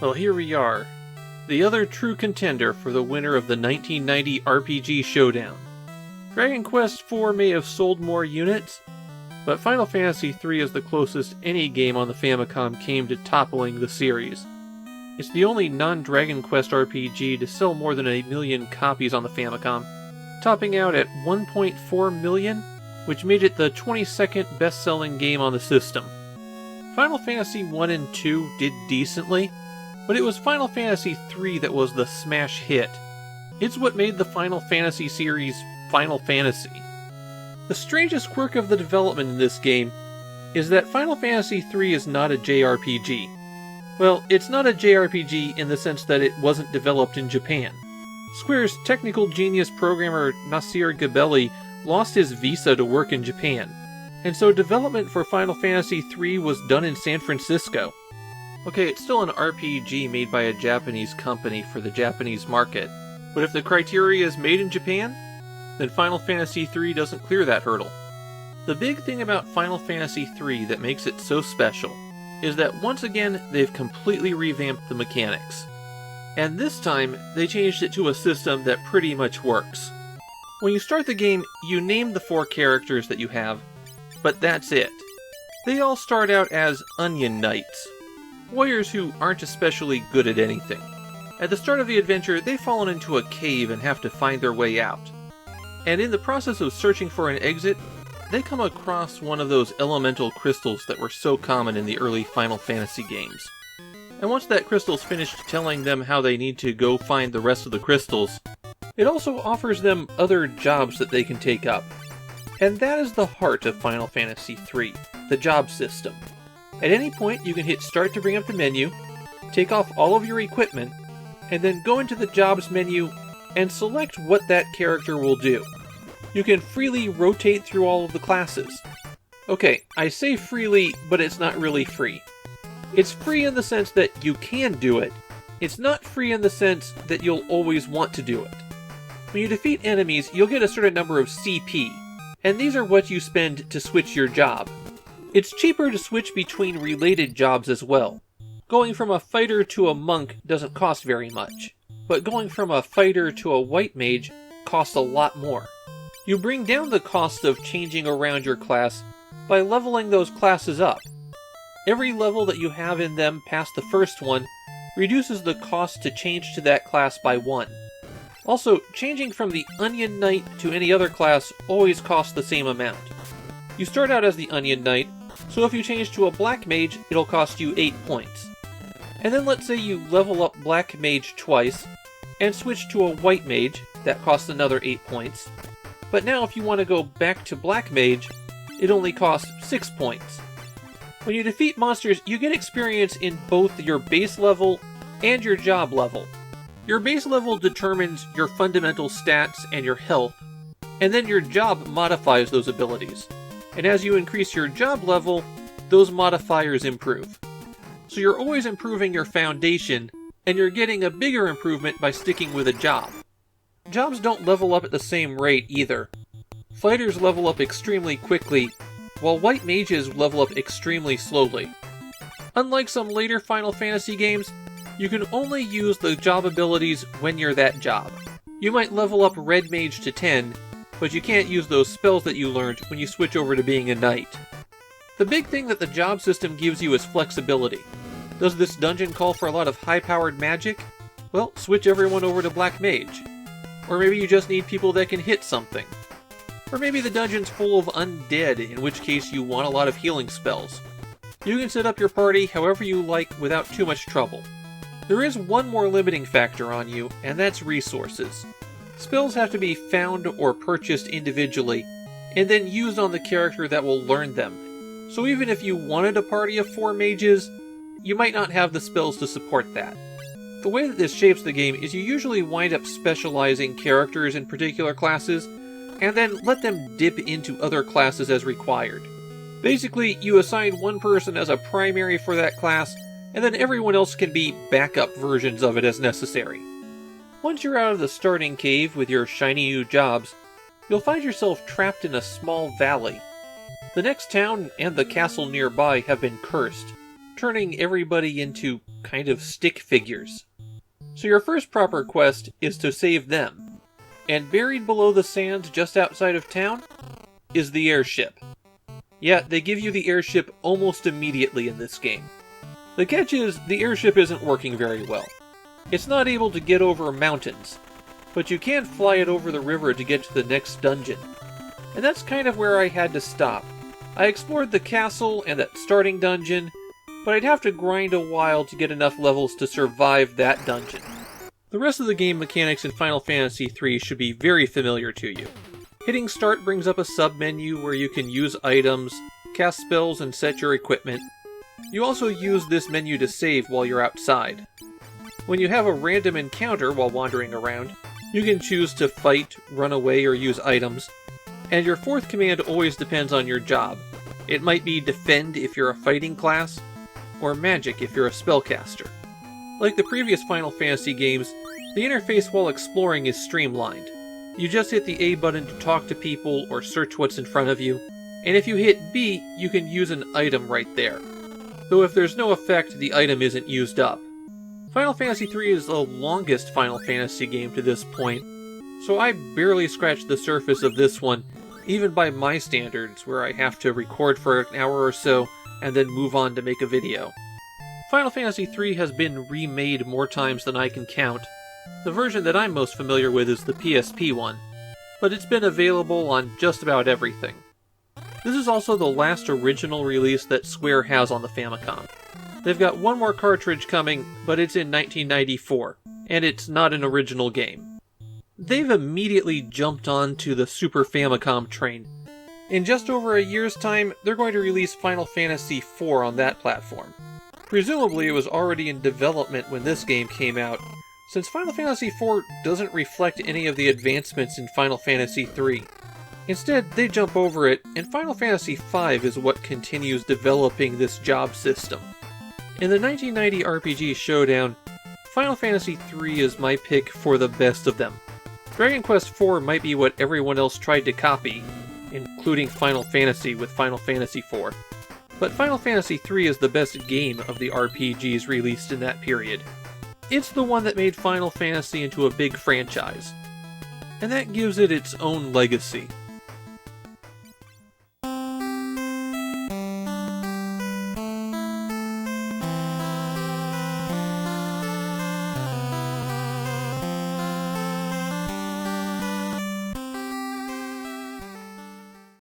Well, here we are. The other true contender for the winner of the 1990 RPG Showdown. Dragon Quest IV may have sold more units, but Final Fantasy III is the closest any game on the Famicom came to toppling the series. It's the only non-Dragon Quest RPG to sell more than 1 million copies on the Famicom, topping out at 1.4 million, which made it the 22nd best-selling game on the system. Final Fantasy I and II did decently, but it was Final Fantasy III that was the smash hit. It's what made the Final Fantasy series Final Fantasy. The strangest quirk of the development in this game is that Final Fantasy III is not a JRPG. Well, it's not a JRPG in the sense that it wasn't developed in Japan. Square's technical genius programmer Nasir Gabelli lost his visa to work in Japan, and so development for Final Fantasy III was done in San Francisco. Okay, it's still an RPG made by a Japanese company for the Japanese market, but if the criteria is made in Japan, then Final Fantasy III doesn't clear that hurdle. The big thing about Final Fantasy III that makes it so special is that once again they've completely revamped the mechanics. And this time, they changed it to a system that pretty much works. When you start the game, you name the 4 characters that you have, but that's it. They all start out as Onion Knights, warriors who aren't especially good at anything. At the start of the adventure, they've fallen into a cave and have to find their way out. And in the process of searching for an exit, they come across one of those elemental crystals that were so common in the early Final Fantasy games. And once that crystal's finished telling them how they need to go find the rest of the crystals, it also offers them other jobs that they can take up. And that is the heart of Final Fantasy III, the job system. At any point, you can hit start to bring up the menu, take off all of your equipment, and then go into the jobs menu and select what that character will do. You can freely rotate through all of the classes. Okay, I say freely, but it's not really free. It's free in the sense that you can do it. It's not free in the sense that you'll always want to do it. When you defeat enemies, you'll get a certain number of CP, and these are what you spend to switch your job. It's cheaper to switch between related jobs as well. Going from a fighter to a monk doesn't cost very much, but going from a fighter to a white mage costs a lot more. You bring down the cost of changing around your class by leveling those classes up. Every level that you have in them past the first one reduces the cost to change to that class by 1. Also, changing from the Onion Knight to any other class always costs the same amount. You start out as the Onion Knight, so if you change to a Black Mage, it'll cost you 8 points. And then let's say you level up Black Mage twice, and switch to a White Mage, that costs another 8 points. But now if you want to go back to Black Mage, it only costs 6 points. When you defeat monsters, you get experience in both your base level and your job level. Your base level determines your fundamental stats and your health, and then your job modifies those abilities. And as you increase your job level, those modifiers improve. So you're always improving your foundation, and you're getting a bigger improvement by sticking with a job. Jobs don't level up at the same rate either. Fighters level up extremely quickly, while white mages level up extremely slowly. Unlike some later Final Fantasy games, you can only use the job abilities when you're that job. You might level up red mage to 10, but you can't use those spells that you learned when you switch over to being a knight. The big thing that the job system gives you is flexibility. Does this dungeon call for a lot of high-powered magic? Well, switch everyone over to Black Mage. Or maybe you just need people that can hit something. Or maybe the dungeon's full of undead, in which case you want a lot of healing spells. You can set up your party however you like without too much trouble. There is one more limiting factor on you, and that's resources. Spells have to be found or purchased individually, and then used on the character that will learn them. So even if you wanted a party of 4 mages, you might not have the spells to support that. The way that this shapes the game is you usually wind up specializing characters in particular classes, and then let them dip into other classes as required. Basically, you assign one person as a primary for that class, and then everyone else can be backup versions of it as necessary. Once you're out of the starting cave with your shiny new jobs, you'll find yourself trapped in a small valley. The next town and the castle nearby have been cursed, turning everybody into kind of stick figures. So your first proper quest is to save them, and buried below the sand just outside of town is the airship. Yeah, they give you the airship almost immediately in this game. The catch is, the airship isn't working very well. It's not able to get over mountains, but you can fly it over the river to get to the next dungeon. And that's kind of where I had to stop. I explored the castle and that starting dungeon, but I'd have to grind a while to get enough levels to survive that dungeon. The rest of the game mechanics in Final Fantasy III should be very familiar to you. Hitting start brings up a sub-menu where you can use items, cast spells, and set your equipment. You also use this menu to save while you're outside. When you have a random encounter while wandering around, you can choose to fight, run away, or use items. And your fourth command always depends on your job. It might be defend if you're a fighting class, or magic if you're a spellcaster. Like the previous Final Fantasy games, the interface while exploring is streamlined. You just hit the A button to talk to people or search what's in front of you, and if you hit B, you can use an item right there. Though if there's no effect, the item isn't used up. Final Fantasy III is the longest Final Fantasy game to this point, so I barely scratched the surface of this one, even by my standards, where I have to record for an hour or so, and then move on to make a video. Final Fantasy III has been remade more times than I can count. The version that I'm most familiar with is the PSP one, but it's been available on just about everything. This is also the last original release that Square has on the Famicom. They've got one more cartridge coming, but it's in 1994, and it's not an original game. They've immediately jumped onto the Super Famicom train. In just over a year's time, they're going to release Final Fantasy IV on that platform. Presumably it was already in development when this game came out, since Final Fantasy IV doesn't reflect any of the advancements in Final Fantasy III. Instead, they jump over it, and Final Fantasy V is what continues developing this job system. In the 1990 RPG Showdown, Final Fantasy III is my pick for the best of them. Dragon Quest IV might be what everyone else tried to copy, including Final Fantasy with Final Fantasy IV. But Final Fantasy III is the best game of the RPGs released in that period. It's the one that made Final Fantasy into a big franchise, and that gives it its own legacy.